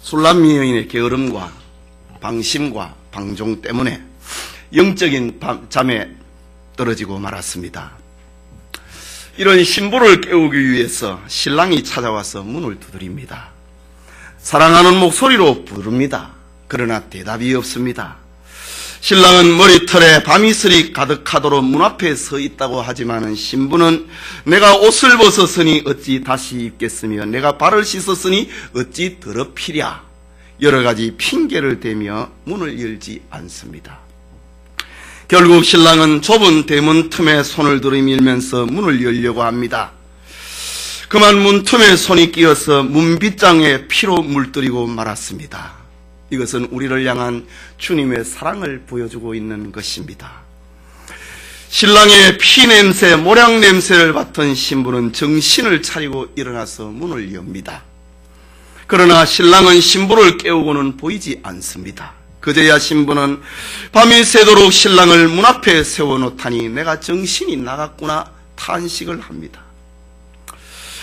술람미 여인의 게으름과 방심과 방종 때문에 영적인 잠에 떨어지고 말았습니다. 이런 신부를 깨우기 위해서 신랑이 찾아와서 문을 두드립니다. 사랑하는 목소리로 부릅니다. 그러나 대답이 없습니다. 신랑은 머리털에 밤이슬이 가득하도록 문 앞에 서 있다고 하지만 신부는 내가 옷을 벗었으니 어찌 다시 입겠으며 내가 발을 씻었으니 어찌 더럽히랴, 여러 가지 핑계를 대며 문을 열지 않습니다. 결국 신랑은 좁은 대문 틈에 손을 들이밀면서 문을 열려고 합니다. 그만 문 틈에 손이 끼어서 문빗장에 피로 물들이고 말았습니다. 이것은 우리를 향한 주님의 사랑을 보여주고 있는 것입니다. 신랑의 피냄새, 모량냄새를 맡은 신부는 정신을 차리고 일어나서 문을 엽니다. 그러나 신랑은 신부를 깨우고는 보이지 않습니다. 그제야 신부는 밤이 새도록 신랑을 문 앞에 세워놓다니 내가 정신이 나갔구나 탄식을 합니다.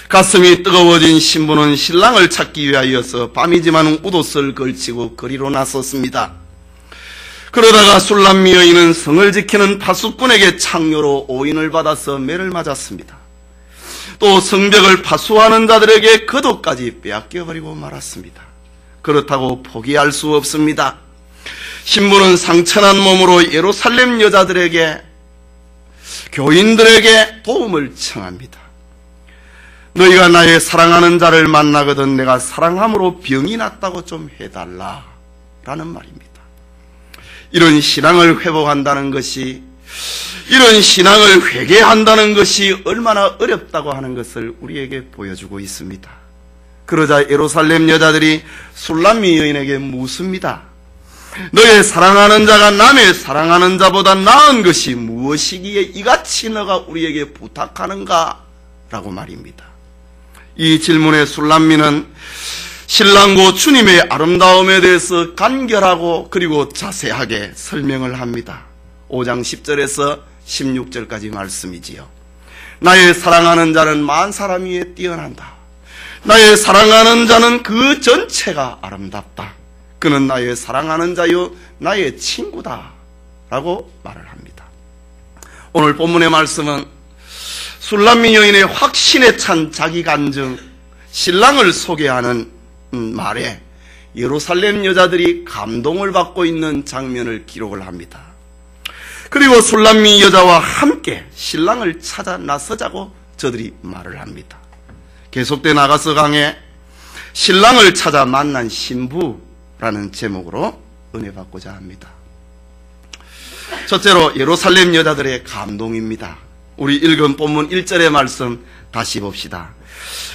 가슴이 뜨거워진 신부는 신랑을 찾기 위하여서 밤이지만 웃옷을 걸치고 거리로 나섰습니다. 그러다가 술람미 여인은 성을 지키는 파수꾼에게 창녀로 오인을 받아서 매를 맞았습니다. 또 성벽을 파수하는 자들에게 겉옷까지 빼앗겨버리고 말았습니다. 그렇다고 포기할 수 없습니다. 신부는 상처난 몸으로 예루살렘 여자들에게, 교인들에게 도움을 청합니다. 너희가 나의 사랑하는 자를 만나거든 내가 사랑함으로 병이 났다고 좀 해달라 라는 말입니다. 이런 신앙을 회복한다는 것이, 이런 신앙을 회개한다는 것이 얼마나 어렵다고 하는 것을 우리에게 보여주고 있습니다. 그러자 예루살렘 여자들이 술람미 여인에게 묻습니다. 너의 사랑하는 자가 남의 사랑하는 자보다 나은 것이 무엇이기에 이같이 너가 우리에게 부탁하는가? 라고 말입니다. 이 질문에 술람미는 신랑고 주님의 아름다움에 대해서 간결하고 그리고 자세하게 설명을 합니다. 5장 10절에서 16절까지 말씀이지요. 나의 사랑하는 자는 만 사람 위에 뛰어난다. 나의 사랑하는 자는 그 전체가 아름답다. 그는 나의 사랑하는 자요 나의 친구다 라고 말을 합니다. 오늘 본문의 말씀은 술람미 여인의 확신에 찬 자기 간증, 신랑을 소개하는 말에 예루살렘 여자들이 감동을 받고 있는 장면을 기록을 합니다. 그리고 술람미 여자와 함께 신랑을 찾아 나서자고 저들이 말을 합니다. 계속된 아가서 강에 신랑을 찾아 만난 신부라는 제목으로 은혜 받고자 합니다. 첫째로 예루살렘 여자들의 감동입니다. 우리 읽은 본문 1절의 말씀 다시 봅시다.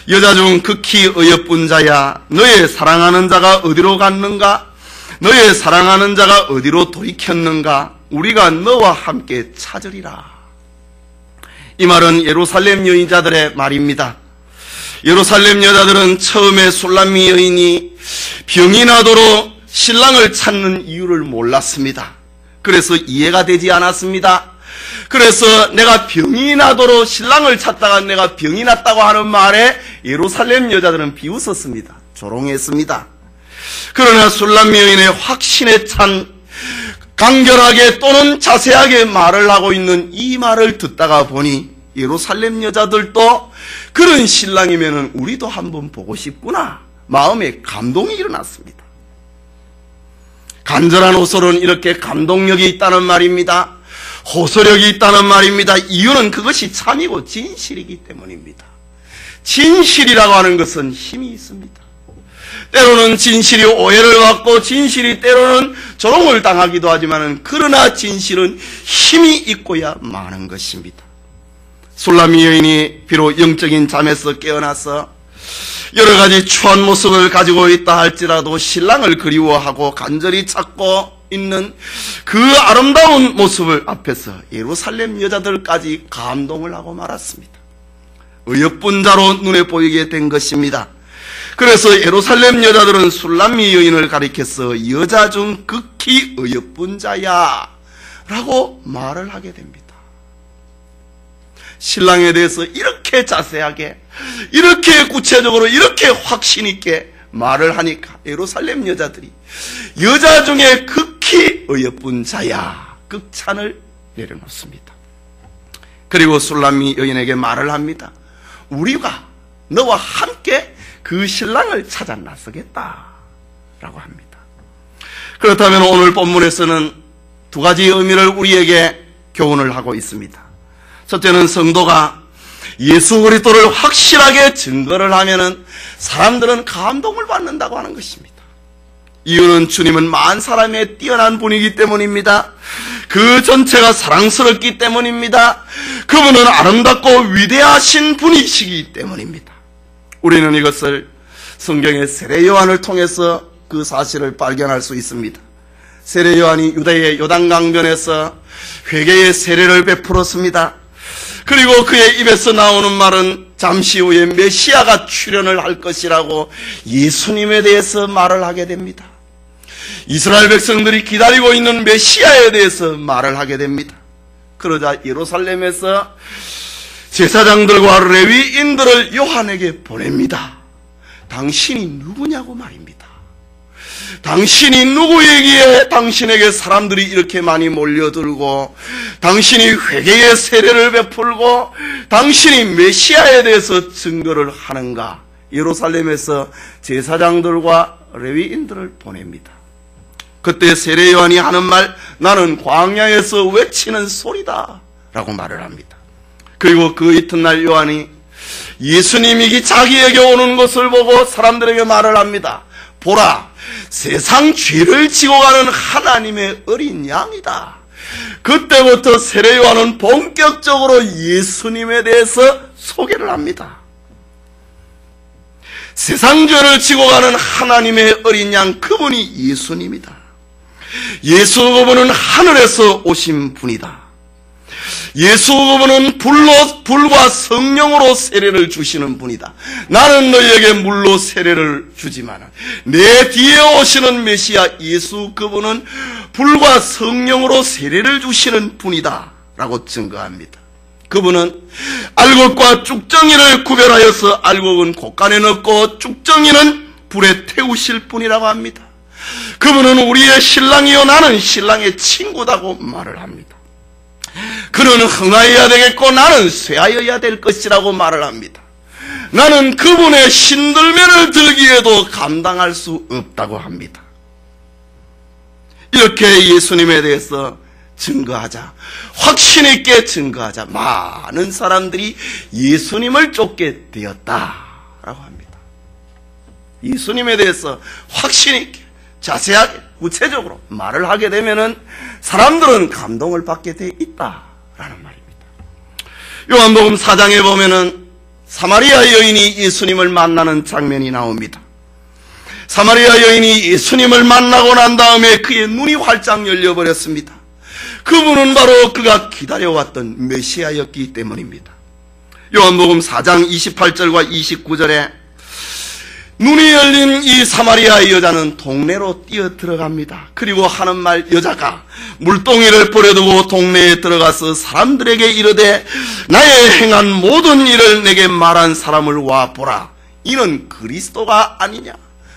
여자 중 극히 어여쁜 자야, 너의 사랑하는 자가 어디로 갔는가? 너의 사랑하는 자가 어디로 돌이켰는가? 우리가 너와 함께 찾으리라. 이 말은 예루살렘 여인자들의 말입니다. 예루살렘 여자들은 처음에 술람미 여인이 병이 나도록 신랑을 찾는 이유를 몰랐습니다. 그래서 이해가 되지 않았습니다. 그래서 내가 병이 나도록 신랑을 찾다가 내가 병이 났다고 하는 말에 예루살렘 여자들은 비웃었습니다. 조롱했습니다. 그러나 술람미 여인의 확신에 찬 간결하게 또는 자세하게 말을 하고 있는 이 말을 듣다가 보니 예루살렘 여자들도 그런 신랑이면 우리도 한번 보고 싶구나 마음에 감동이 일어났습니다. 간절한 호소는 이렇게 감동력이 있다는 말입니다. 호소력이 있다는 말입니다. 이유는 그것이 참이고 진실이기 때문입니다. 진실이라고 하는 것은 힘이 있습니다. 때로는 진실이 오해를 받고 진실이 때로는 조롱을 당하기도 하지만 그러나 진실은 힘이 있고야 많은 것입니다. 술람미 여인이 비록 영적인 잠에서 깨어나서 여러 가지 추한 모습을 가지고 있다 할지라도 신랑을 그리워하고 간절히 찾고 있는 그 아름다운 모습을 앞에서 예루살렘 여자들까지 감동을 하고 말았습니다. 어여쁜 자로 눈에 보이게 된 것입니다. 그래서 예루살렘 여자들은 술람미 여인을 가리켜서 여자 중 극히 어여쁜 자야 라고 말을 하게 됩니다. 신랑에 대해서 이렇게 자세하게, 이렇게 구체적으로, 이렇게 확신 있게 말을 하니까 예루살렘 여자들이 여자 중에 극히 어여쁜 자야 극찬을 내려놓습니다. 그리고 술람미 여인에게 말을 합니다. 우리가 너와 함께 그 신랑을 찾아 나서겠다 라고 합니다. 그렇다면 오늘 본문에서는 두 가지 의미를 우리에게 교훈을 하고 있습니다. 첫째는 성도가 예수 그리스도를 확실하게 증거를 하면은 사람들은 감동을 받는다고 하는 것입니다. 이유는 주님은 만 사람의 뛰어난 분이기 때문입니다. 그 전체가 사랑스럽기 때문입니다. 그분은 아름답고 위대하신 분이시기 때문입니다. 우리는 이것을 성경의 세례 요한을 통해서 그 사실을 발견할 수 있습니다. 세례 요한이 유다의 요단강변에서 회개의 세례를 베풀었습니다. 그리고 그의 입에서 나오는 말은 잠시 후에 메시아가 출현을 할 것이라고 예수님에 대해서 말을 하게 됩니다. 이스라엘 백성들이 기다리고 있는 메시아에 대해서 말을 하게 됩니다. 그러자 예루살렘에서 제사장들과 레위인들을 요한에게 보냅니다. 당신이 누구냐고 말입니다. 당신이 누구이기에 당신에게 사람들이 이렇게 많이 몰려들고 당신이 회개의 세례를 베풀고 당신이 메시아에 대해서 증거를 하는가? 예루살렘에서 제사장들과 레위인들을 보냅니다. 그때 세례 요한이 하는 말, 나는 광야에서 외치는 소리다 라고 말을 합니다. 그리고 그 이튿날 요한이 예수님이 자기에게 오는 것을 보고 사람들에게 말을 합니다. 보라, 세상 죄를 지고 가는 하나님의 어린 양이다. 그때부터 세례 요한은 본격적으로 예수님에 대해서 소개를 합니다. 세상 죄를 지고 가는 하나님의 어린 양, 그분이 예수님이다. 예수 그분은 하늘에서 오신 분이다. 예수 그분은 불과 성령으로 세례를 주시는 분이다. 나는 너희에게 물로 세례를 주지만 내 뒤에 오시는 메시아 예수 그분은 불과 성령으로 세례를 주시는 분이다 라고 증거합니다. 그분은 알곡과 쭉정이를 구별하여서 알곡은 곶간에 넣고 쭉정이는 불에 태우실 분이라고 합니다. 그분은 우리의 신랑이요 나는 신랑의 친구다고 말을 합니다. 그는 흥하여야 되겠고 나는 쇠하여야 될 것이라고 말을 합니다. 나는 그분의 신들매를 들기에도 감당할 수 없다고 합니다. 이렇게 예수님에 대해서 증거하자, 확신 있게 증거하자 많은 사람들이 예수님을 쫓게 되었다라고 합니다. 예수님에 대해서 확신 있게 자세하게 구체적으로 말을 하게 되면은 사람들은 감동을 받게 돼 있다라는 말입니다. 요한복음 4장에 보면은 사마리아 여인이 예수님을 만나는 장면이 나옵니다. 사마리아 여인이 예수님을 만나고 난 다음에 그의 눈이 활짝 열려버렸습니다. 그분은 바로 그가 기다려왔던 메시아였기 때문입니다. 요한복음 4장 28절과 29절에 눈이 열린 이 사마리아 여자는 동네로 뛰어 들어갑니다. 그리고 하는 말, 여자가 물동이를 버려두고 동네에 들어가서 사람들에게 이르되 나의 행한 모든 일을 내게 말한 사람을 와 보라. 이는 그리스도가 아니냐.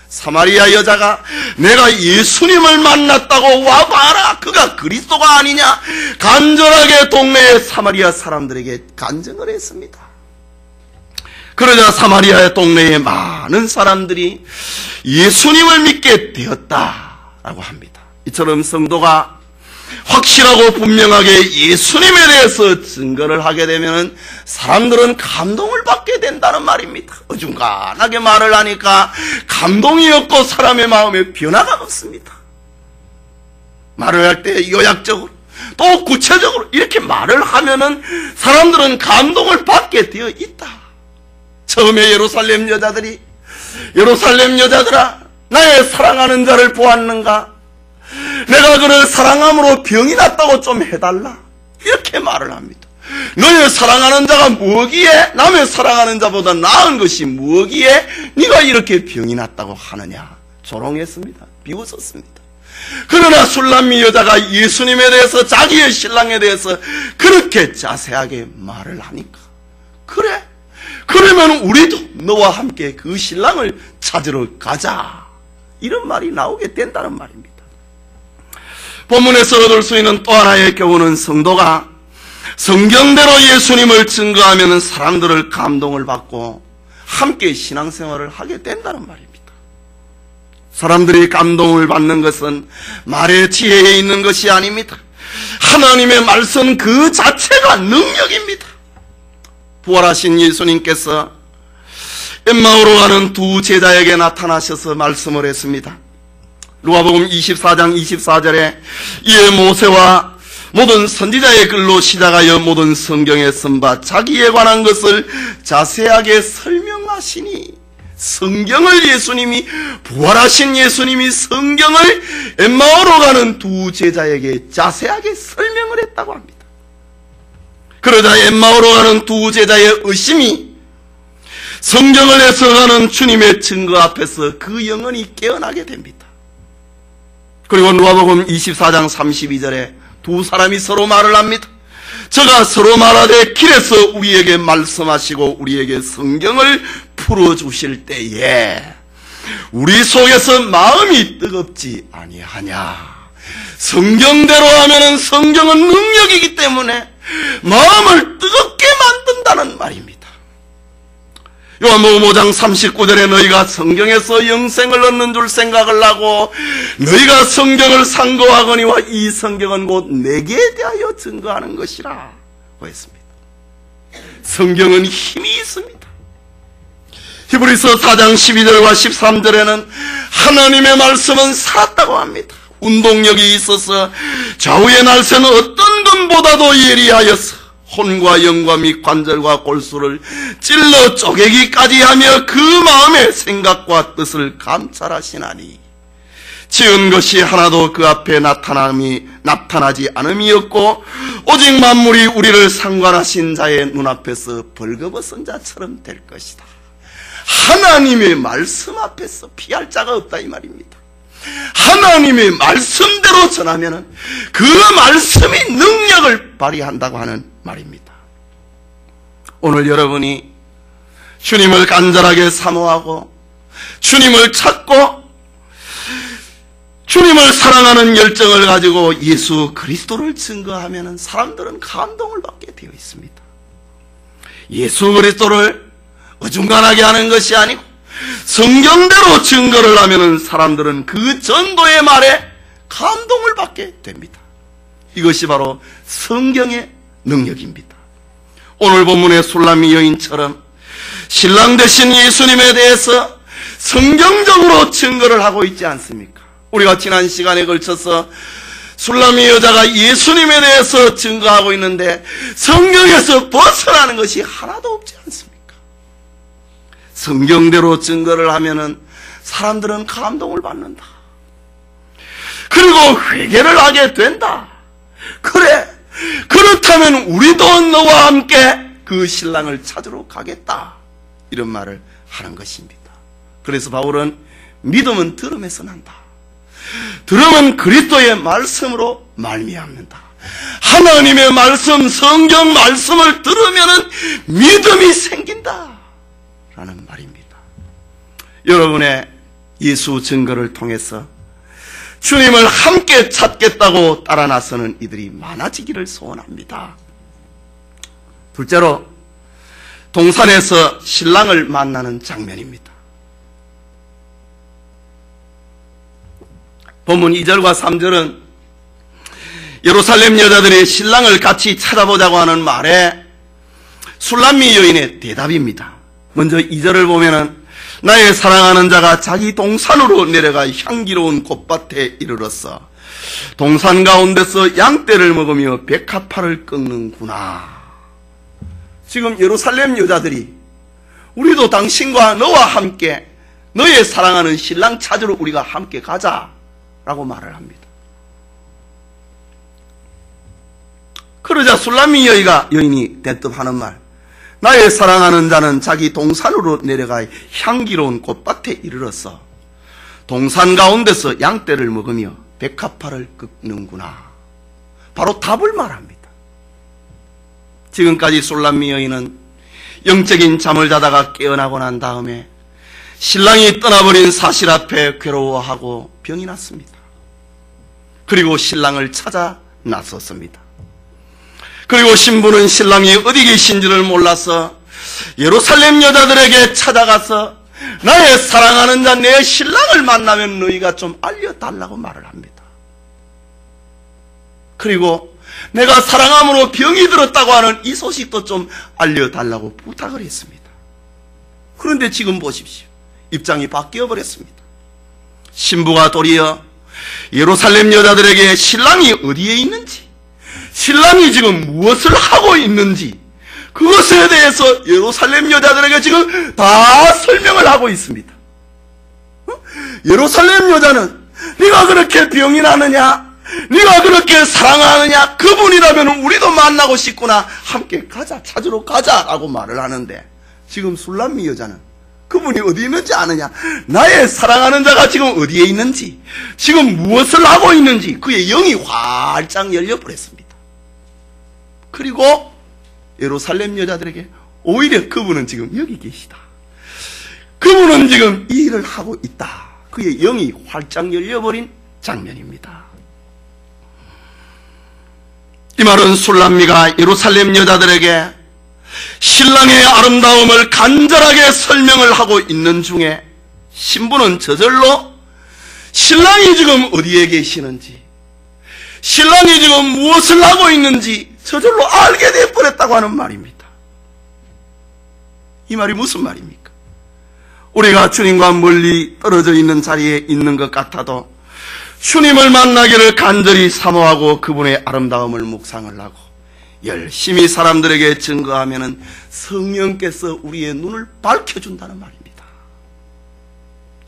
사마리아 여자가 내가 예수님을 만났다고 와봐라. 그가 그리스도가 아니냐. 간절하게 동네의 사마리아 사람들에게 간증을 했습니다. 그러자 사마리아의 동네에 많은 사람들이 예수님을 믿게 되었다라고 합니다. 이처럼 성도가 확실하고 분명하게 예수님에 대해서 증거를 하게 되면 사람들은 감동을 받게 된다는 말입니다. 어중간하게 말을 하니까 감동이 없고 사람의 마음에 변화가 없습니다. 말을 할 때 요약적으로 또 구체적으로 이렇게 말을 하면은 사람들은 감동을 받게 되어 있다. 처음에 예루살렘 여자들아 나의 사랑하는 자를 보았는가? 내가 그를 사랑함으로 병이 났다고 좀 해달라. 이렇게 말을 합니다. 너의 사랑하는 자가 뭐기에 남의 사랑하는 자보다 나은 것이 뭐기에 네가 이렇게 병이 났다고 하느냐. 조롱했습니다. 비웃었습니다. 그러나 술람미 여자가 예수님에 대해서 자기의 신랑에 대해서 그렇게 자세하게 말을 하니까 그래 그러면 우리도 너와 함께 그 신랑을 찾으러 가자. 이런 말이 나오게 된다는 말입니다. 본문에서 얻을 수 있는 또 하나의 교훈은 성도가 성경대로 예수님을 증거하면 사람들을 감동을 받고 함께 신앙생활을 하게 된다는 말입니다. 사람들이 감동을 받는 것은 말의 지혜에 있는 것이 아닙니다. 하나님의 말씀 그 자체가 능력입니다. 부활하신 예수님께서 엠마오로 가는 두 제자에게 나타나셔서 말씀을 했습니다. 누가복음 24장 24절에 이에 모세와 모든 선지자의 글로 시작하여 모든 성경에 쓴 바 자기에 관한 것을 자세하게 설명하시니, 성경을 예수님이, 부활하신 예수님이 성경을 엠마오로 가는 두 제자에게 자세하게 설명을 했다고 합니다. 그러자 엠마오로 가는 두 제자의 의심이 성경을 해석하는 주님의 증거 앞에서 그 영혼이 깨어나게 됩니다. 그리고 누가복음 24장 32절에 두 사람이 서로 말을 합니다. 저가 서로 말하되 길에서 우리에게 말씀하시고 우리에게 성경을 풀어주실 때에 우리 속에서 마음이 뜨겁지 아니하냐. 성경대로 하면은 성경은 능력이기 때문에 마음을 뜨겁게 만든다는 말입니다. 요한복음 5장 39절에 너희가 성경에서 영생을 얻는 줄 생각을 하고 너희가 성경을 상고하거니와 이 성경은 곧 내게 대하여 증거하는 것이라 고 했습니다. 성경은 힘이 있습니다. 히브리서 4장 12절과 13절에는 하나님의 말씀은 살았다고 합니다. 운동력이 있어서 좌우의 날새는 어떤 것보다도 예리하여서 혼과 영과 및 관절과 골수를 찔러 쪼개기까지 하며 그 마음의 생각과 뜻을 감찰하시나니 지은 것이 하나도 그 앞에 나타나지 않음이었고 오직 만물이 우리를 상관하신 자의 눈앞에서 벌거벗은 자처럼 될 것이다. 하나님의 말씀 앞에서 피할 자가 없다 이 말입니다. 하나님의 말씀대로 전하면 그 말씀이 능력을 발휘한다고 하는 말입니다. 오늘 여러분이 주님을 간절하게 사모하고 주님을 찾고 주님을 사랑하는 열정을 가지고 예수 그리스도를 증거하면 사람들은 감동을 받게 되어 있습니다. 예수 그리스도를 어중간하게 하는 것이 아니고 성경대로 증거를 하면 사람들은 그 전도의 말에 감동을 받게 됩니다. 이것이 바로 성경의 능력입니다. 오늘 본문의 술람미 여인처럼 신랑 되신 예수님에 대해서 성경적으로 증거를 하고 있지 않습니까? 우리가 지난 시간에 걸쳐서 술람미 여자가 예수님에 대해서 증거하고 있는데 성경에서 벗어나는 것이 하나도 없지 않습니까? 성경대로 증거를 하면은 사람들은 감동을 받는다. 그리고 회개를 하게 된다. 그래, 그렇다면 우리도 너와 함께 그 신랑을 찾으러 가겠다. 이런 말을 하는 것입니다. 그래서 바울은 믿음은 들음에서 난다. 들음은 그리스도의 말씀으로 말미암는다. 하나님의 말씀, 성경 말씀을 들으면은 믿음이 생긴다. 라는 말입니다. 여러분의 예수 증거를 통해서 주님을 함께 찾겠다고 따라 나서는 이들이 많아지기를 소원합니다. 둘째로 동산에서 신랑을 만나는 장면입니다. 본문 2절과 3절은 예루살렘 여자들이 신랑을 같이 찾아보자고 하는 말에 술람미 여인의 대답입니다. 먼저 2절을 보면은 나의 사랑하는 자가 자기 동산으로 내려가 향기로운 꽃밭에 이르렀어. 동산 가운데서 양떼를 먹으며 백합화를 꺾는구나. 지금 예루살렘 여자들이 우리도 당신과 너와 함께 너의 사랑하는 신랑 찾으러 우리가 함께 가자라고 말을 합니다. 그러자 술람미 여인이 대답하는 말, 나의 사랑하는 자는 자기 동산으로 내려가 향기로운 꽃밭에 이르렀어. 동산 가운데서 양떼를 먹으며 백합화를 꺾는구나. 바로 답을 말합니다. 지금까지 술람미 여인은 영적인 잠을 자다가 깨어나고 난 다음에 신랑이 떠나버린 사실 앞에 괴로워하고 병이 났습니다. 그리고 신랑을 찾아 나섰습니다. 그리고 신부는 신랑이 어디 계신지를 몰라서 예루살렘 여자들에게 찾아가서 나의 사랑하는 자 내 신랑을 만나면 너희가 좀 알려달라고 말을 합니다. 그리고 내가 사랑함으로 병이 들었다고 하는 이 소식도 좀 알려달라고 부탁을 했습니다. 그런데 지금 보십시오. 입장이 바뀌어 버렸습니다. 신부가 도리어 예루살렘 여자들에게 신랑이 어디에 있는지, 신랑이 지금 무엇을 하고 있는지, 그것에 대해서 예루살렘 여자들에게 지금 다 설명을 하고 있습니다. 예루살렘 여자는 네가 그렇게 병이 나느냐, 네가 그렇게 사랑하느냐, 그분이라면 우리도 만나고 싶구나, 함께 가자, 찾으러 가자라고 말을 하는데, 지금 술람미 여자는 그분이 어디 있는지 아느냐, 나의 사랑하는 자가 지금 어디에 있는지, 지금 무엇을 하고 있는지 그의 영이 활짝 열려버렸습니다. 그리고 예루살렘 여자들에게 오히려 그분은 지금 여기 계시다, 그분은 지금 이 일을 하고 있다, 그의 영이 활짝 열려버린 장면입니다. 이 말은 술람미가 예루살렘 여자들에게 신랑의 아름다움을 간절하게 설명을 하고 있는 중에 신부는 저절로 신랑이 지금 어디에 계시는지, 신랑이 지금 무엇을 하고 있는지 저절로 알게 되어버렸다고 하는 말입니다. 이 말이 무슨 말입니까? 우리가 주님과 멀리 떨어져 있는 자리에 있는 것 같아도 주님을 만나기를 간절히 사모하고 그분의 아름다움을 묵상을 하고 열심히 사람들에게 증거하면은 성령께서 우리의 눈을 밝혀준다는 말입니다.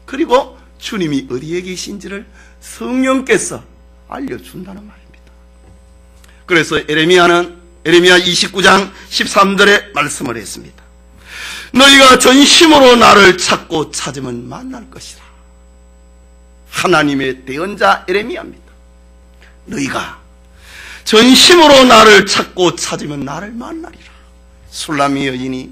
그리고 주님이 어디에 계신지를 성령께서 알려준다는 말입니다. 그래서 에레미야 29장 13절에 말씀을 했습니다. 너희가 전심으로 나를 찾고 찾으면 만날 것이라. 하나님의 대언자 에레미야입니다. 너희가 전심으로 나를 찾고 찾으면 나를 만나리라. 술람미 여인이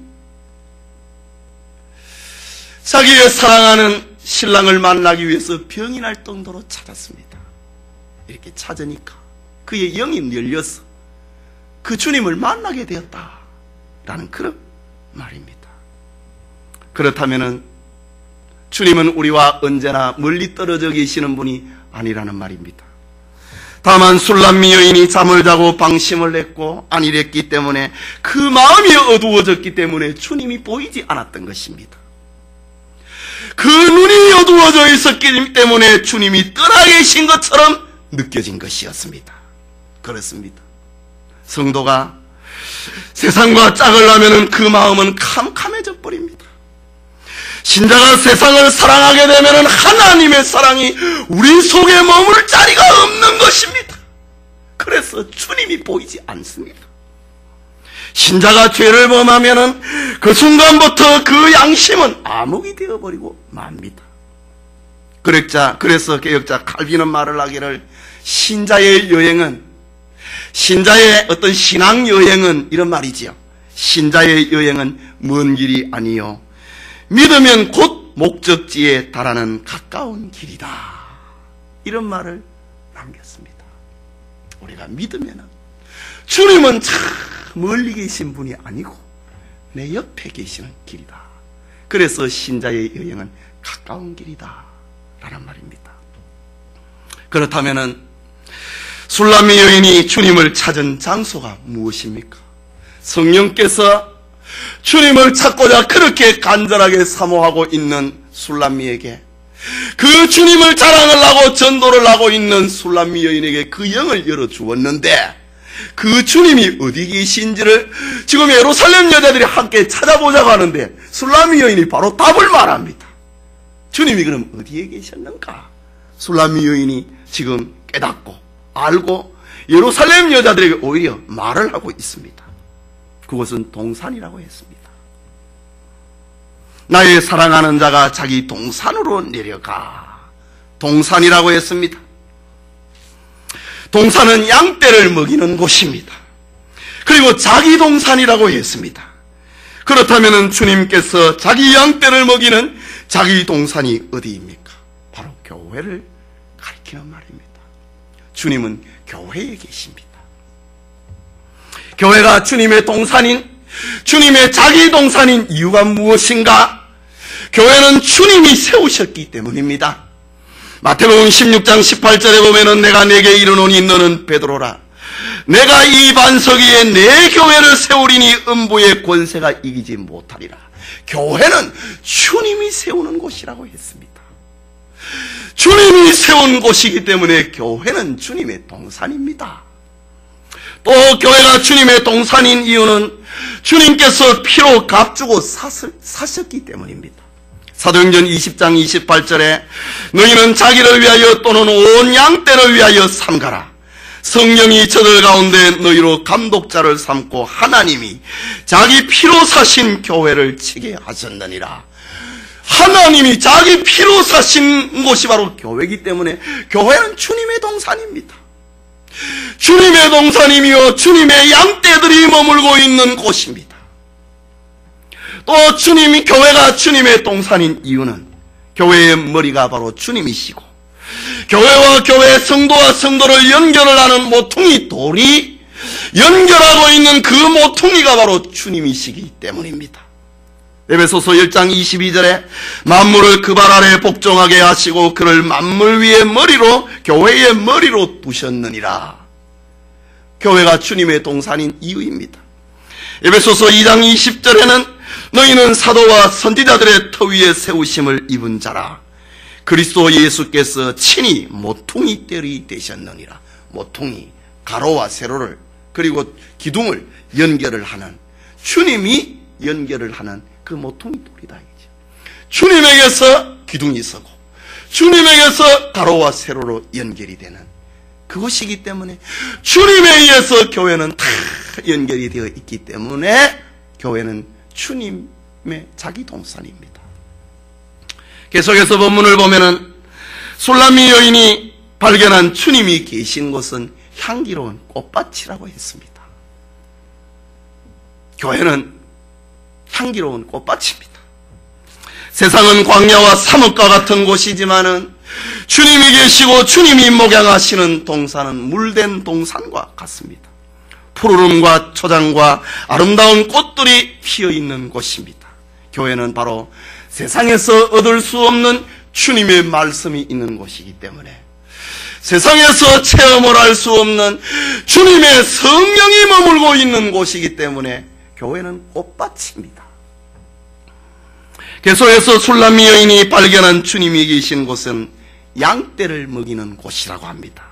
자기의 사랑하는 신랑을 만나기 위해서 병이 날 정도로 찾았습니다. 이렇게 찾으니까 그의 영이 열려서 그 주님을 만나게 되었다라는 그런 말입니다. 그렇다면 주님은 우리와 언제나 멀리 떨어져 계시는 분이 아니라는 말입니다. 다만 술람미 여인이 잠을 자고 방심을 했고 안일했기 때문에 그 마음이 어두워졌기 때문에 주님이 보이지 않았던 것입니다. 그 눈이 어두워져 있었기 때문에 주님이 떠나 계신 것처럼 느껴진 것이었습니다. 그렇습니다. 성도가 세상과 짝을 하면 그 마음은 캄캄해져 버립니다. 신자가 세상을 사랑하게 되면 하나님의 사랑이 우리 속에 머물 자리가 없는 것입니다. 그래서 주님이 보이지 않습니다. 신자가 죄를 범하면 그 순간부터 그 양심은 암흑이 되어버리고 맙니다. 그래서 개혁자 칼빈은 말을 하기를 신자의 여행은, 신자의 어떤 신앙 여행은 이런 말이지요. 신자의 여행은 먼 길이 아니요 믿으면 곧 목적지에 달하는 가까운 길이다. 이런 말을 남겼습니다. 우리가 믿으면 주님은 참 멀리 계신 분이 아니고 내 옆에 계시는 길이다. 그래서 신자의 여행은 가까운 길이다 라는 말입니다. 그렇다면 술람미 여인이 주님을 찾은 장소가 무엇입니까? 성령께서 주님을 찾고자 그렇게 간절하게 사모하고 있는 술람미에게, 그 주님을 자랑을 하고 전도를 하고 있는 술람미 여인에게 그 영을 열어주었는데, 그 주님이 어디 계신지를 지금 예루살렘 여자들이 함께 찾아보자고 하는데 술람미 여인이 바로 답을 말합니다. 주님이 그럼 어디에 계셨는가? 술람미 여인이 지금 깨닫고 알고 예루살렘 여자들에게 오히려 말을 하고 있습니다. 그것은 동산이라고 했습니다. 나의 사랑하는 자가 자기 동산으로 내려가. 동산이라고 했습니다. 동산은 양떼를 먹이는 곳입니다. 그리고 자기 동산이라고 했습니다. 그렇다면 주님께서 자기 양떼를 먹이는 자기 동산이 어디입니까? 바로 교회를 가리키는 말입니다. 주님은 교회에 계십니다. 교회가 주님의 동산인, 주님의 자기 동산인 이유가 무엇인가? 교회는 주님이 세우셨기 때문입니다. 마태복음 16장 18절에 보면은 내가 네게 이르노니 너는 베드로라. 내가 이 반석 위에 내 교회를 세우리니 음부의 권세가 이기지 못하리라. 교회는 주님이 세우는 곳이라고 했습니다. 주님이 세운 곳이기 때문에 교회는 주님의 동산입니다. 또 교회가 주님의 동산인 이유는 주님께서 피로 값주고 사셨기 때문입니다. 사도행전 20장 28절에 너희는 자기를 위하여 또는 온 양떼를 위하여 삼가라. 성령이 저들 가운데 너희로 감독자를 삼고 하나님이 자기 피로 사신 교회를 치게 하셨느니라. 하나님이 자기 피로 사신 곳이 바로 교회이기 때문에 교회는 주님의 동산입니다. 주님의 동산이며 주님의 양떼들이 머물고 있는 곳입니다. 또 교회가 주님의 동산인 이유는 교회의 머리가 바로 주님이시고 교회와 교회, 성도와 성도를 연결을 하는 모퉁이 돌이 연결하고 있는 그 모퉁이가 바로 주님이시기 때문입니다. 에베소서 1장 22절에 만물을 그 발 아래 복종하게 하시고 그를 만물 위의 머리로, 교회의 머리로 두셨느니라. 교회가 주님의 동산인 이유입니다. 에베소서 2장 20절에는 너희는 사도와 선지자들의 터 위에 세우심을 입은 자라. 그리스도 예수께서 친히 모퉁이돌이 되셨느니라. 모퉁이, 가로와 세로를 그리고 기둥을 연결을 하는, 주님이 연결을 하는 그 모퉁이돌이다. 주님에게서 기둥이 서고 주님에게서 가로와 세로로 연결이 되는 그것이기 때문에 주님에 의해서 교회는 다 연결이 되어 있기 때문에 교회는 주님의 자기 동산입니다. 계속해서 본문을 보면은 술람미 여인이 발견한 주님이 계신 곳은 향기로운 꽃밭이라고 했습니다. 교회는 향기로운 꽃밭입니다. 세상은 광야와 사뭇과 같은 곳이지만은 주님이 계시고 주님이 목양하시는 동산은 물된 동산과 같습니다. 푸르름과 초장과 아름다운 꽃들이 피어있는 곳입니다. 교회는 바로 세상에서 얻을 수 없는 주님의 말씀이 있는 곳이기 때문에, 세상에서 체험을 할 수 없는 주님의 성령이 머물고 있는 곳이기 때문에 교회는 꽃밭입니다. 계속해서 술람미 여인이 발견한 주님이 계신 곳은 양떼를 먹이는 곳이라고 합니다.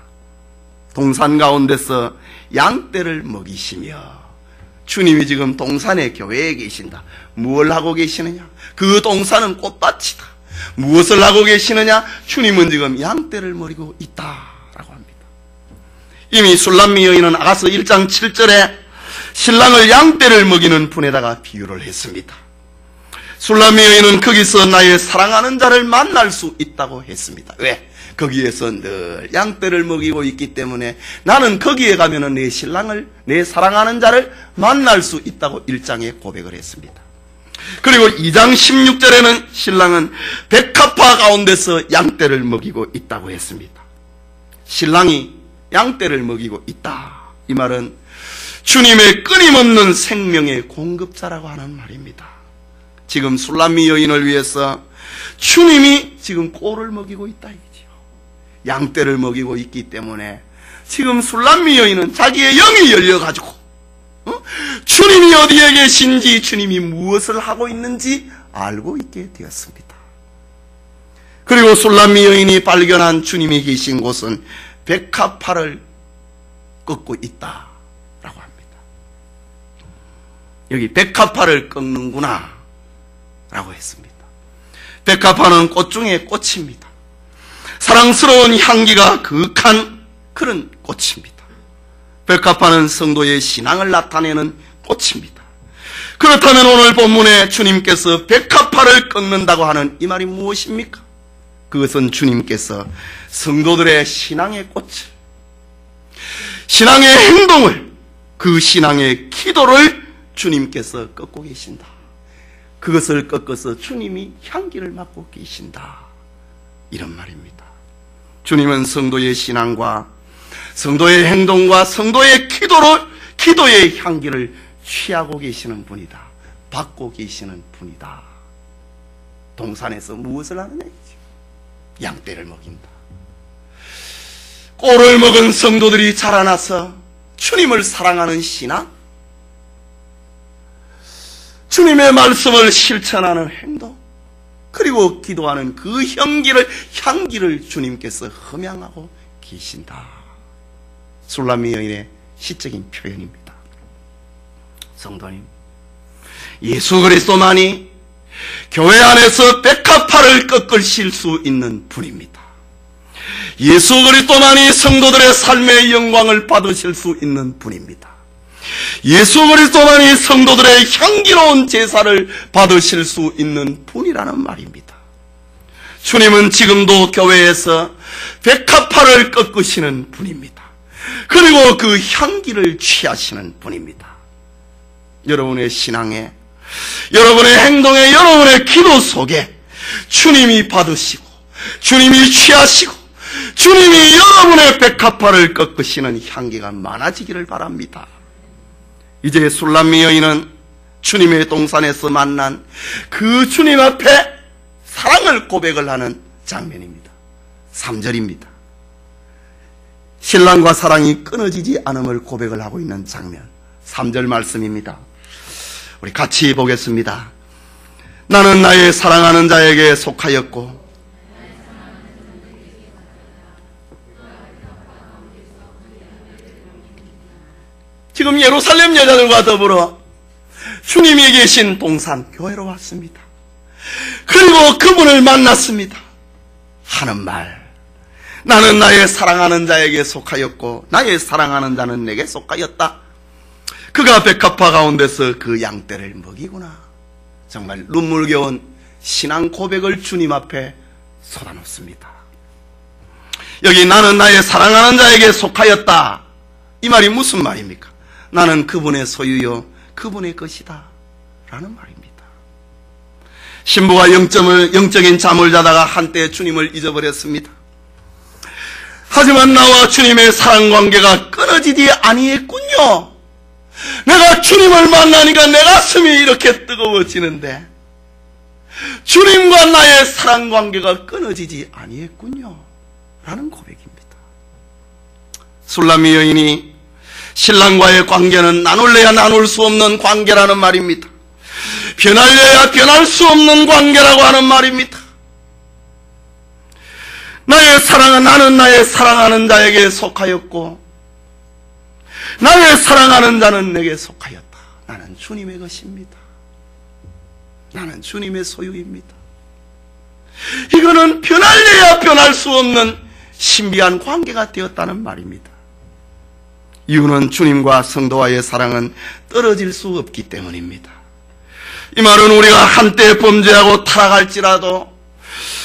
동산 가운데서 양떼를 먹이시며 주님이 지금 동산에 교회에 계신다. 무엇을 하고 계시느냐? 그 동산은 꽃밭이다. 무엇을 하고 계시느냐? 주님은 지금 양떼를 먹이고 있다라고 합니다. 이미 술람미 여인은 아가서 1장 7절에 신랑을 양떼를 먹이는 분에다가 비유를 했습니다. 술람미 여인은 거기서 나의 사랑하는 자를 만날 수 있다고 했습니다. 왜? 거기에서 늘 양떼를 먹이고 있기 때문에 나는 거기에 가면은 내 신랑을, 내 사랑하는 자를 만날 수 있다고 1장에 고백을 했습니다. 그리고 2장 16절에는 신랑은 백합화 가운데서 양떼를 먹이고 있다고 했습니다. 신랑이 양떼를 먹이고 있다. 이 말은 주님의 끊임없는 생명의 공급자라고 하는 말입니다. 지금 술람미 여인을 위해서 주님이 지금 꼴을 먹이고 있다 이거지요. 양떼를 먹이고 있기 때문에 지금 술람미 여인은 자기의 영이 열려가지고 주님이 어디에 계신지, 주님이 무엇을 하고 있는지 알고 있게 되었습니다. 그리고 술람미 여인이 발견한 주님이 계신 곳은 백합화를 꺾고 있다라고 합니다. 여기 백합화를 꺾는구나 라고 했습니다. 백합화는 꽃 중에 꽃입니다. 사랑스러운 향기가 그윽한 그런 꽃입니다. 백합화는 성도의 신앙을 나타내는 꽃입니다. 그렇다면 오늘 본문에 주님께서 백합화를 꺾는다고 하는 이 말이 무엇입니까? 그것은 주님께서 성도들의 신앙의 꽃을, 신앙의 행동을, 그 신앙의 기도를 주님께서 꺾고 계신다 그것을 꺾어서 주님이 향기를 맡고 계신다, 이런 말입니다. 주님은 성도의 신앙과 성도의 행동과 성도의 기도의 향기를 취하고 계시는 분이다, 받고 계시는 분이다. 동산에서 무엇을 하느냐? 양떼를 먹인다. 꼴을 먹은 성도들이 자라나서 주님을 사랑하는 신앙, 주님의 말씀을 실천하는 행동, 그리고 기도하는 그 향기를 주님께서 흠양하고 계신다. 술람미 여인의 시적인 표현입니다. 성도님, 예수 그리스도만이 교회 안에서 백합화를 꺾으실 수 있는 분입니다. 예수 그리스도만이 성도들의 삶의 영광을 받으실 수 있는 분입니다. 예수 그리스도만이 성도들의 향기로운 제사를 받으실 수 있는 분이라는 말입니다. 주님은 지금도 교회에서 백합화를 꺾으시는 분입니다. 그리고 그 향기를 취하시는 분입니다. 여러분의 신앙에, 여러분의 행동에, 여러분의 기도 속에 주님이 받으시고 주님이 취하시고 주님이 여러분의 백합화를 꺾으시는 향기가 많아지기를 바랍니다. 이제 술람미 여인은 주님의 동산에서 만난 그 주님 앞에 사랑을 고백을 하는 장면입니다. 3절입니다. 신랑과 사랑이 끊어지지 않음을 고백을 하고 있는 장면, 3절 말씀입니다. 우리 같이 보겠습니다. 나는 나의 사랑하는 자에게 속하였고 지금 예루살렘 여자들과 더불어 주님이 계신 동산 교회로 왔습니다. 그리고 그분을 만났습니다. 하는 말, 나는 나의 사랑하는 자에게 속하였고 나의 사랑하는 자는 내게 속하였다. 그가 백합화 가운데서 그 양떼를 먹이구나. 정말 눈물겨운 신앙 고백을 주님 앞에 쏟아놓습니다. 여기 나는 나의 사랑하는 자에게 속하였다, 이 말이 무슨 말입니까? 나는 그분의 소유요 그분의 것이다 라는 말입니다. 신부가 영적인 잠을 자다가 한때 주님을 잊어버렸습니다. 하지만 나와 주님의 사랑관계가 끊어지지 아니했군요. 내가 주님을 만나니까 내 가슴이 이렇게 뜨거워지는데 주님과 나의 사랑관계가 끊어지지 아니했군요 라는 고백입니다. 술람미 여인이 신랑과의 관계는 나눌래야 나눌 수 없는 관계라는 말입니다. 변할래야 변할 수 없는 관계라고 하는 말입니다. 나는 나의 사랑하는 자에게 속하였고 나의 사랑하는 자는 내게 속하였다. 나는 주님의 것입니다. 나는 주님의 소유입니다. 이거는 변할래야 변할 수 없는 신비한 관계가 되었다는 말입니다. 이유는 주님과 성도와의 사랑은 떨어질 수 없기 때문입니다. 이 말은 우리가 한때 범죄하고 타락할지라도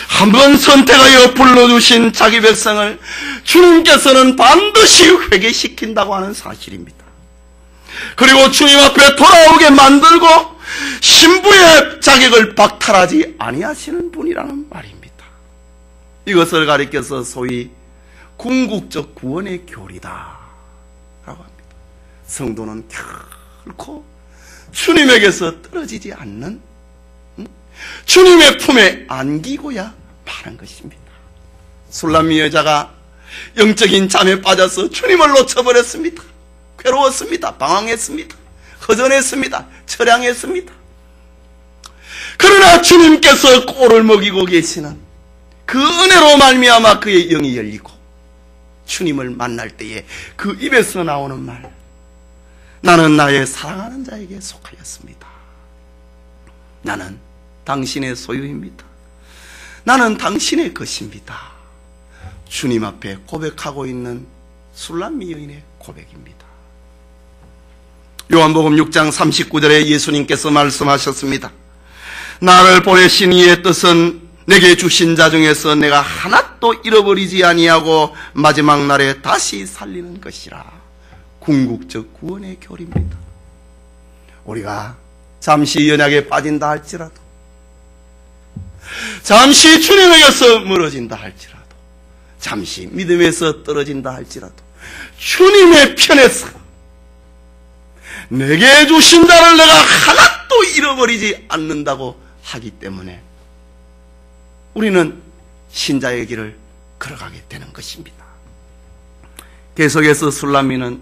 한번 선택하여 불러주신 자기 백성을 주님께서는 반드시 회개시킨다고 하는 사실입니다. 그리고 주님 앞에 돌아오게 만들고 신부의 자격을 박탈하지 아니하시는 분이라는 말입니다. 이것을 가리켜서 소위 궁극적 구원의 교리다 라고 합니다. 성도는 결코 주님에게서 떨어지지 않는 주님의 품에 안기고야 마는 것입니다. 술람미 여자가 영적인 잠에 빠져서 주님을 놓쳐버렸습니다. 괴로웠습니다. 방황했습니다. 허전했습니다. 처량했습니다. 그러나 주님께서 꼴을 먹이고 계시는 그 은혜로 말미암아 그의 영이 열리고 주님을 만날 때에 그 입에서 나오는 말, 나는 나의 사랑하는 자에게 속하였습니다. 나는 당신의 소유입니다. 나는 당신의 것입니다. 주님 앞에 고백하고 있는 술람미 여인의 고백입니다. 요한복음 6장 39절에 예수님께서 말씀하셨습니다. 나를 보내신 이의 뜻은 내게 주신 자 중에서 내가 하나도 잃어버리지 아니하고 마지막 날에 다시 살리는 것이라. 궁극적 구원의 교리입니다. 우리가 잠시 연약에 빠진다 할지라도, 잠시 주님에게서 멀어진다 할지라도, 잠시 믿음에서 떨어진다 할지라도 주님의 편에서 내게 주신 자를 내가 하나도 잃어버리지 않는다고 하기 때문에 우리는 신자의 길을 걸어가게 되는 것입니다. 계속해서 술람미는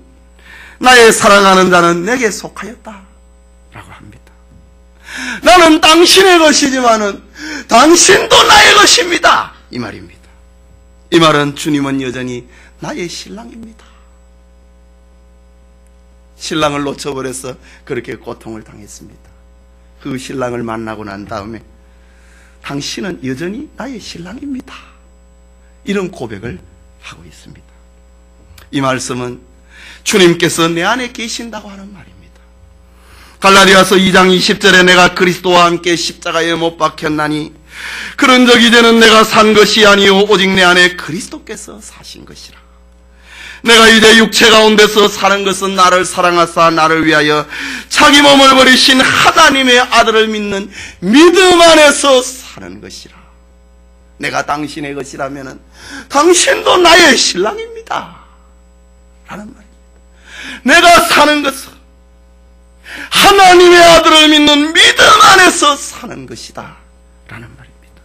나의 사랑하는 자는 내게 속하였다 라고 합니다. 나는 당신의 것이지만은 당신도 나의 것입니다, 이 말입니다. 이 말은 주님은 여전히 나의 신랑입니다. 신랑을 놓쳐버려서 그렇게 고통을 당했습니다. 그 신랑을 만나고 난 다음에 당신은 여전히 나의 신랑입니다, 이런 고백을 하고 있습니다. 이 말씀은 주님께서 내 안에 계신다고 하는 말입니다. 갈라디아서 2장 20절에 내가 그리스도와 함께 십자가에 못 박혔나니 그런 적 이제는 내가 산 것이 아니요 오직 내 안에 그리스도께서 사신 것이라. 내가 이제 육체 가운데서 사는 것은 나를 사랑하사 나를 위하여 자기 몸을 버리신 하나님의 아들을 믿는 믿음 안에서 사는 것이라. 내가 당신의 것이라면 당신도 나의 신랑입니다 라는 말입니다. 내가 사는 것은 하나님의 아들을 믿는 믿음 안에서 사는 것이다 라는 말입니다.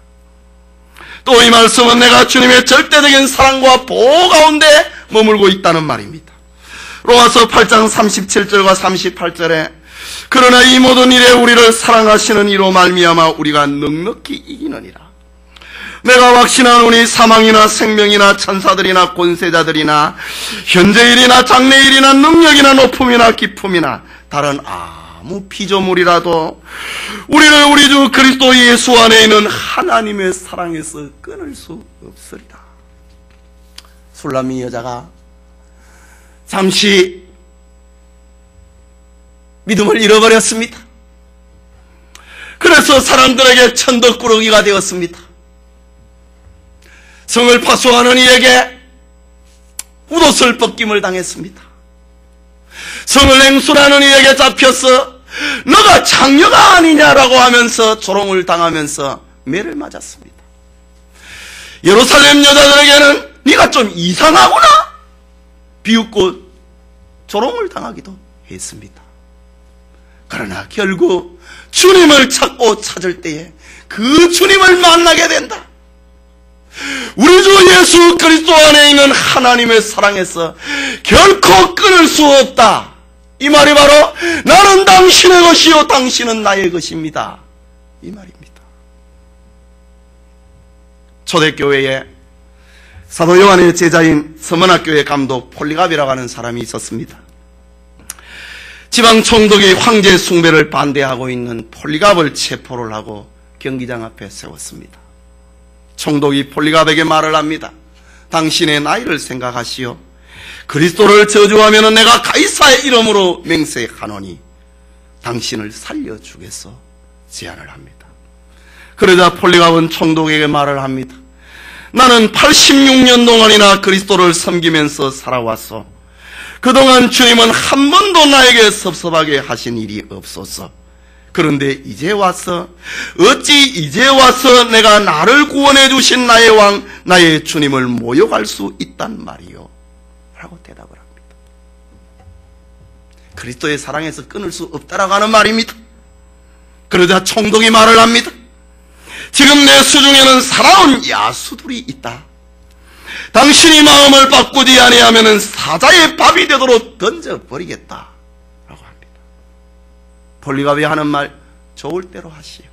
또 이 말씀은 내가 주님의 절대적인 사랑과 보호 가운데 머물고 있다는 말입니다. 로마서 8장 37절과 38절에 그러나 이 모든 일에 우리를 사랑하시는 이로 말미암아 우리가 넉넉히 이기느니라. 내가 확신하노니 사망이나 생명이나 천사들이나 권세자들이나 현재일이나 장래일이나 능력이나 높음이나 깊음이나 다른 아무 피조물이라도 우리를 우리 주 그리스도 예수 안에 있는 하나님의 사랑에서 끊을 수 없으리라. 술람미 여자가 잠시 믿음을 잃어버렸습니다. 그래서 사람들에게 천덕꾸러기가 되었습니다. 성을 파수하는 이에게 웃옷을 벗김을 당했습니다. 성을 행술하는 이에게 잡혀서 너가 장녀가 아니냐라고 하면서 조롱을 당하면서 매를 맞았습니다. 예루살렘 여자들에게는 네가 좀 이상하구나 비웃고 조롱을 당하기도 했습니다. 그러나 결국 주님을 찾고 찾을 때에 그 주님을 만나게 된다. 우리 주 예수 그리스도 안에 있는 하나님의 사랑에서 결코 끊을 수 없다. 이 말이 바로 나는 당신의 것이요 당신은 나의 것입니다, 이 말입니다. 초대교회에 사도 요한의 제자인 서문학교의 감독 폴리갑이라고 하는 사람이 있었습니다. 지방 총독이 황제 숭배를 반대하고 있는 폴리갑을 체포를 하고 경기장 앞에 세웠습니다. 총독이 폴리갑에게 말을 합니다. 당신의 나이를 생각하시오. 그리스도를 저주하면 내가 가이사의 이름으로 맹세하노니 당신을 살려주겠소 제안을 합니다. 그러자 폴리갑은 총독에게 말을 합니다. 나는 86년 동안이나 그리스도를 섬기면서 살아왔소. 그동안 주님은 한 번도 나에게 섭섭하게 하신 일이 없었어. 그런데 이제 와서 어찌 이제 와서 내가 나를 구원해 주신 나의 왕 나의 주님을 모욕할 수 있단 말이요 라고 대답을 합니다. 그리스도의 사랑에서 끊을 수 없다라고 하는 말입니다. 그러자 총독이 말을 합니다. 지금 내 수중에는 살아온 야수들이 있다. 당신이 마음을 바꾸지 아니하면 사자의 밥이 되도록 던져버리겠다 라고 합니다. 폴리갑이 하는 말 좋을 대로 하시오.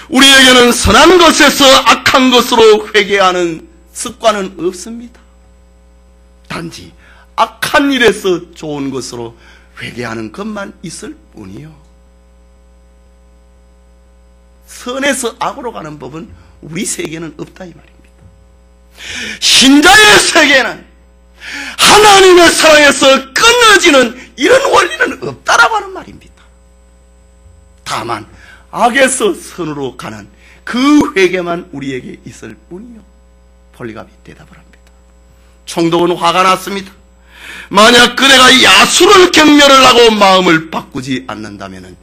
우리에게는 선한 것에서 악한 것으로 회개하는 습관은 없습니다. 단지 악한 일에서 좋은 것으로 회개하는 것만 있을 뿐이요. 선에서 악으로 가는 법은 우리 세계는 없다 이 말입니다. 신자의 세계는 하나님의 사랑에서 끊어지는 이런 원리는 없다라고 하는 말입니다. 다만 악에서 선으로 가는 그 회개만 우리에게 있을 뿐이요. 폴리갑이 대답을 합니다. 총독은 화가 났습니다. 만약 그대가 야수를 경멸을 하고 마음을 바꾸지 않는다면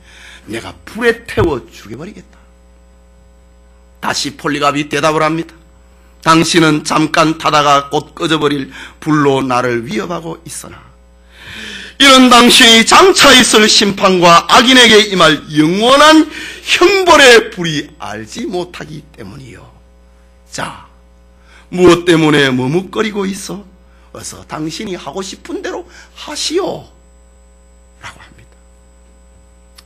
내가 불에 태워 죽여버리겠다. 다시 폴리갑이 대답을 합니다. 당신은 잠깐 타다가 곧 꺼져버릴 불로 나를 위협하고 있으나 이런 당신이 장차 있을 심판과 악인에게 임할 영원한 형벌의 불이 알지 못하기 때문이요. 자, 무엇 때문에 머뭇거리고 있어? 어서 당신이 하고 싶은 대로 하시오. 라고 합니다.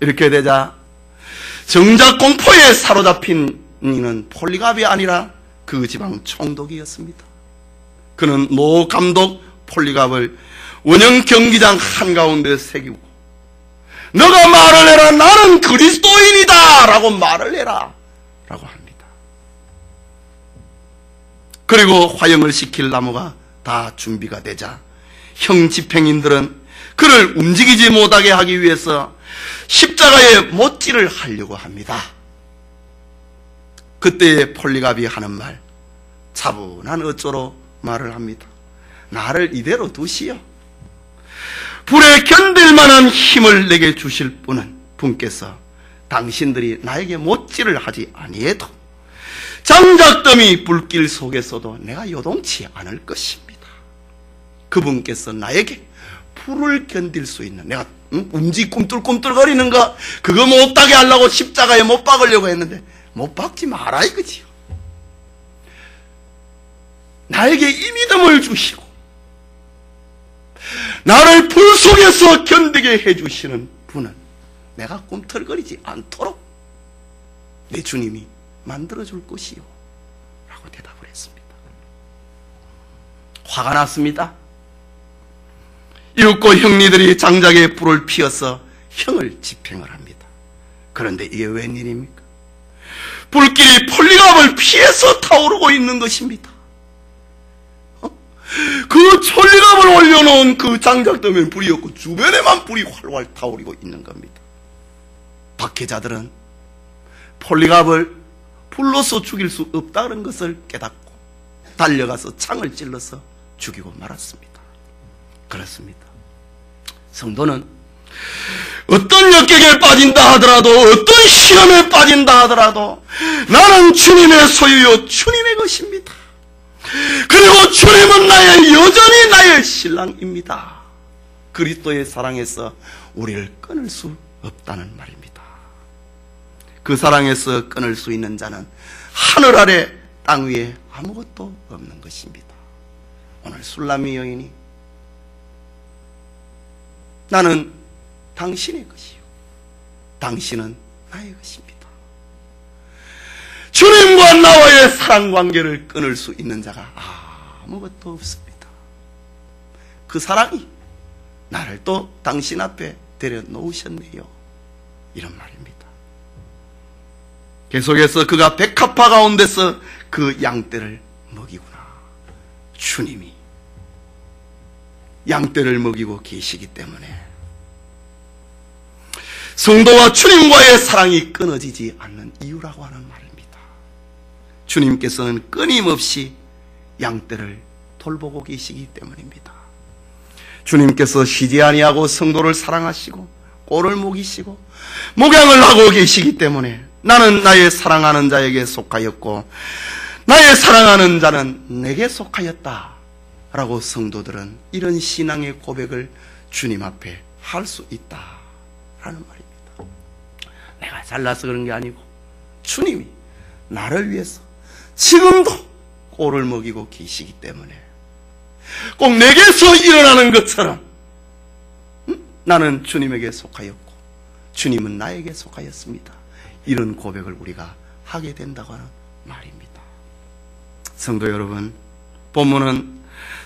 이렇게 되자 정작 공포에 사로잡힌 이는 폴리갑이 아니라 그 지방 총독이었습니다. 그는 노 감독 폴리갑을 원형 경기장 한가운데 새기고 너가 말을 해라. 나는 그리스도인이다. 라고 말을 해라. 라고 합니다. 그리고 화형을 시킬 나무가 다 준비가 되자 형 집행인들은 그를 움직이지 못하게 하기 위해서 십자가에 못질을 하려고 합니다. 그때 폴리갑이 하는 말, 차분한 어조로 말을 합니다. 나를 이대로 두시오. 불에 견딜 만한 힘을 내게 주실 분께서 당신들이 나에게 못질을 하지 아니해도 장작더미 불길 속에서도 내가 요동치 않을 것입니다. 그분께서 나에게 불을 견딜 수 있는, 내가 꿈틀꿈틀거리는 거 그거 못 따게 하려고 십자가에 못 박으려고 했는데 못 박지 마라 이거지요. 나에게 이 믿음을 주시고 나를 불 속에서 견디게 해주시는 분은 내가 꿈틀거리지 않도록 내 주님이 만들어줄 것이요 라고 대답을 했습니다. 화가 났습니다. 이윽고 형리들이 장작에 불을 피워서 형을 집행을 합니다. 그런데 이게 웬일입니까? 불길이 폴리갑을 피해서 타오르고 있는 것입니다. 그 폴리갑을 올려놓은 그 장작더미엔 불이 없고 주변에만 불이 활활 타오르고 있는 겁니다. 박해자들은 폴리갑을 불로서 죽일 수 없다는 것을 깨닫고 달려가서 창을 찔러서 죽이고 말았습니다. 그렇습니다. 성도는 어떤 역경에 빠진다 하더라도 어떤 시험에 빠진다 하더라도 나는 주님의 소유요 주님의 것입니다. 그리고 주님은 여전히 나의 신랑입니다. 그리스도의 사랑에서 우리를 끊을 수 없다는 말입니다. 그 사랑에서 끊을 수 있는 자는 하늘 아래 땅 위에 아무것도 없는 것입니다. 오늘 술람이 여인이 나는 당신의 것이요 당신은 나의 것입니다. 주님과 나와의 사랑관계를 끊을 수 있는 자가 아무것도 없습니다. 그 사랑이 나를 또 당신 앞에 데려놓으셨네요. 이런 말입니다. 계속해서 그가 백합화 가운데서 그 양떼를 먹이구나. 주님이 양떼를 먹이고 계시기 때문에 성도와 주님과의 사랑이 끊어지지 않는 이유라고 하는 말입니다. 주님께서는 끊임없이 양떼를 돌보고 계시기 때문입니다. 주님께서 쉬지 아니하고 성도를 사랑하시고 꼴을 먹이시고 목양을 하고 계시기 때문에 나는 나의 사랑하는 자에게 속하였고 나의 사랑하는 자는 내게 속하였다 라고 성도들은 이런 신앙의 고백을 주님 앞에 할 수 있다라는 말입니다. 내가 잘나서 그런 게 아니고 주님이 나를 위해서 지금도 꼴을 먹이고 계시기 때문에 꼭 내게서 일어나는 것처럼 나는 주님에게 속하였고 주님은 나에게 속하였습니다. 이런 고백을 우리가 하게 된다고 하는 말입니다. 성도 여러분, 본문은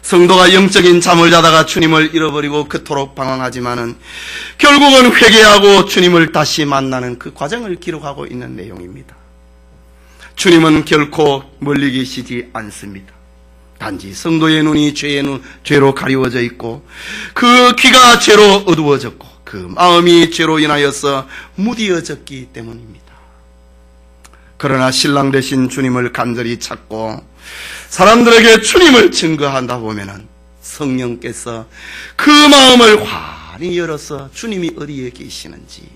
성도가 영적인 잠을 자다가 주님을 잃어버리고 그토록 방황하지만은 결국은 회개하고 주님을 다시 만나는 그 과정을 기록하고 있는 내용입니다. 주님은 결코 멀리 계시지 않습니다. 단지 성도의 눈이 죄로 가리워져 있고 그 귀가 죄로 어두워졌고 그 마음이 죄로 인하여서 무디어졌기 때문입니다. 그러나 신랑 되신 주님을 간절히 찾고 사람들에게 주님을 증거한다 보면은 성령께서 그 마음을 환히 열어서 주님이 어디에 계시는지,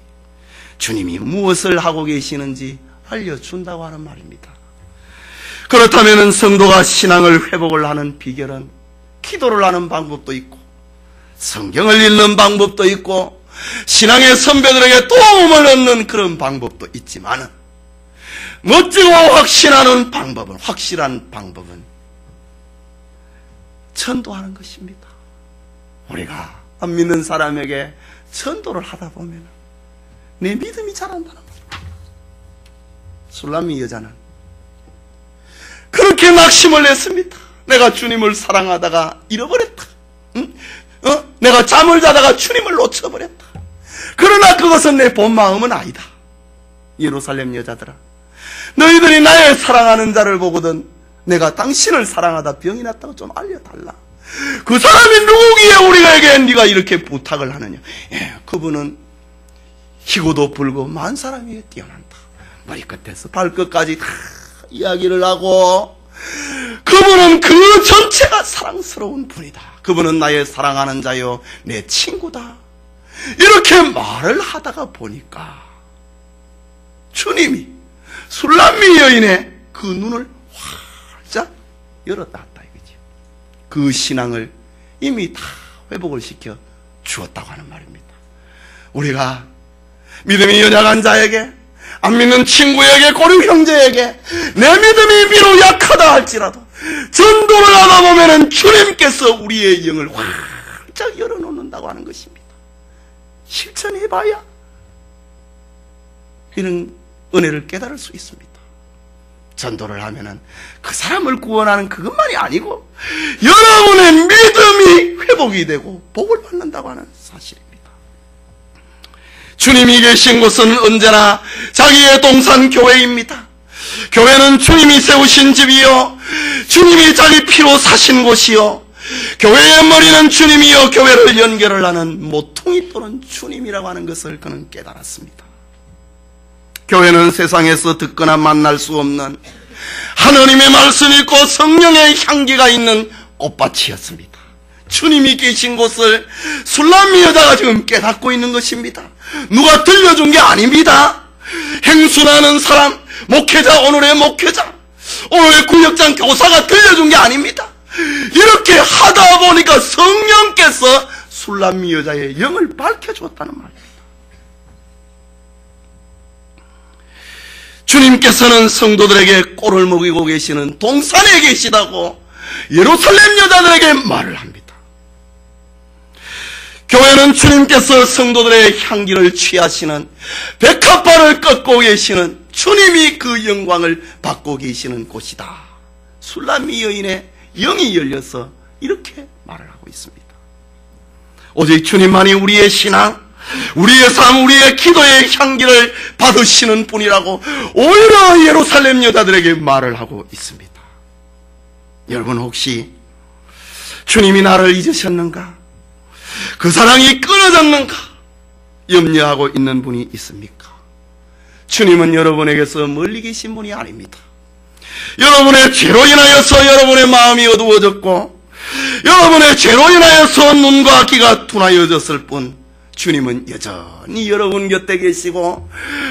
주님이 무엇을 하고 계시는지 알려준다고 하는 말입니다. 그렇다면 성도가 신앙을 회복을 하는 비결은 기도를 하는 방법도 있고, 성경을 읽는 방법도 있고, 신앙의 선배들에게 도움을 얻는 그런 방법도 있지만, 멋지고 확실한 방법은 전도하는 것입니다. 우리가 안 믿는 사람에게 전도를 하다 보면 내 믿음이 자란다는 거예요. 술람미 여자는 그렇게 낙심을 냈습니다. 내가 주님을 사랑하다가 잃어버렸다. 내가 잠을 자다가 주님을 놓쳐버렸다. 그러나 그것은 내 본 마음은 아니다. 예루살렘 여자들아, 너희들이 나의 사랑하는 자를 보거든 내가 당신을 사랑하다 병이 났다고 좀 알려달라. 그 사람이 누구기에 우리에게 네가 이렇게 부탁을 하느냐. 그분은 희고도 불고 만 사람 위에 뛰어난다. 머리끝에서 발끝까지 다 이야기를 하고, 그분은 그 전체가 사랑스러운 분이다. 그분은 나의 사랑하는 자요, 내 친구다. 이렇게 말을 하다가 보니까 주님이 술람미 여인의 그 눈을 활짝 열어놨다 이거죠. 그 신앙을 이미 다 회복을 시켜 주었다고 하는 말입니다. 우리가 믿음이 연약한 자에게, 안 믿는 친구에게, 고륙 형제에게 내 믿음이 비록 약하다 할지라도 전도를 하다 보면은 주님께서 우리의 영을 활짝 열어놓는다고 하는 것입니다. 실천해봐야 이런 은혜를 깨달을 수 있습니다. 전도를 하면은 그 사람을 구원하는 그것만이 아니고 여러분의 믿음이 회복이 되고 복을 받는다고 하는 사실입니다. 주님이 계신 곳은 언제나 자기의 동산 교회입니다. 교회는 주님이 세우신 집이요, 주님이 자기 피로 사신 곳이요, 교회의 머리는 주님이요, 교회를 연결을 하는 모퉁이 또는 주님이라고 하는 것을 그는 깨달았습니다. 교회는 세상에서 듣거나 만날 수 없는 하나님의 말씀이 있고 성령의 향기가 있는 꽃밭이었습니다. 주님이 계신 곳을 술람미 여자가 지금 깨닫고 있는 것입니다. 누가 들려준 게 아닙니다. 행순하는 사람, 목회자, 오늘의 목회자, 오늘의 구역장 교사가 들려준 게 아닙니다. 이렇게 하다 보니까 성령께서 술람미 여자의 영을 밝혀줬다는 말입니다. 주님께서는 성도들에게 꼴을 먹이고 계시는 동산에 계시다고 예루살렘 여자들에게 말을 합니다. 교회는 주님께서 성도들의 향기를 취하시는 백합화를 꺾고 계시는, 주님이 그 영광을 받고 계시는 곳이다. 술람미 여인의 영이 열려서 이렇게 말을 하고 있습니다. 오직 주님만이 우리의 신앙, 우리의 삶, 우리의 기도의 향기를 받으시는 분이라고 오히려 예루살렘 여자들에게 말을 하고 있습니다. 여러분, 혹시 주님이 나를 잊으셨는가? 그 사랑이 끊어졌는가? 염려하고 있는 분이 있습니까? 주님은 여러분에게서 멀리 계신 분이 아닙니다. 여러분의 죄로 인하여서 여러분의 마음이 어두워졌고, 여러분의 죄로 인하여서 눈과 귀가 둔하여졌을 뿐, 주님은 여전히 여러분 곁에 계시고,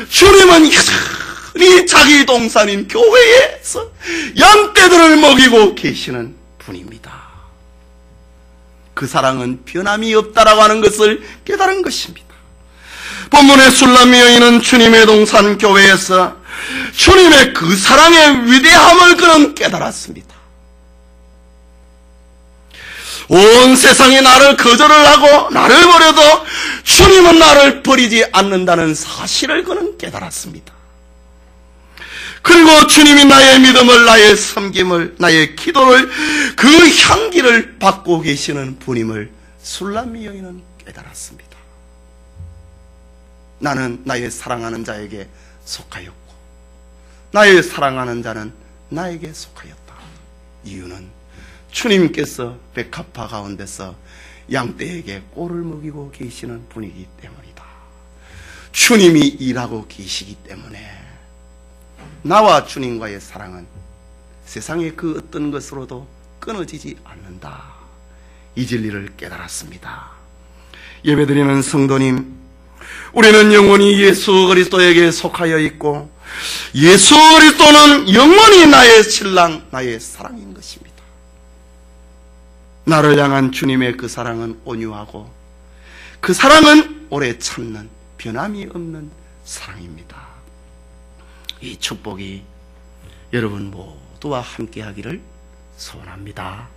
주님은 여전히 자기 동산인 교회에서 양떼들을 먹이고 계시는 분입니다. 그 사랑은 변함이 없다라고 하는 것을 깨달은 것입니다. 본문의 술람미 여인은 주님의 동산 교회에서 주님의 그 사랑의 위대함을 그는 깨달았습니다. 온 세상이 나를 거절을 하고 나를 버려도 주님은 나를 버리지 않는다는 사실을 그는 깨달았습니다. 그리고 주님이 나의 믿음을, 나의 섬김을, 나의 기도를, 그 향기를 받고 계시는 분임을 술람미 여인은 깨달았습니다. 나는 나의 사랑하는 자에게 속하였고 나의 사랑하는 자는 나에게 속하였다. 이유는 주님께서 백합화 가운데서 양떼에게 꼴을 먹이고 계시는 분이기 때문이다. 주님이 일하고 계시기 때문에 나와 주님과의 사랑은 세상의 그 어떤 것으로도 끊어지지 않는다. 이 진리를 깨달았습니다. 예배드리는 성도님, 우리는 영원히 예수 그리스도에게 속하여 있고 예수 그리스도는 영원히 나의 신랑, 나의 사랑인 것입니다. 나를 향한 주님의 그 사랑은 온유하고 그 사랑은 오래 참는 변함이 없는 사랑입니다. 이 축복이 여러분 모두와 함께 하기를 소원합니다.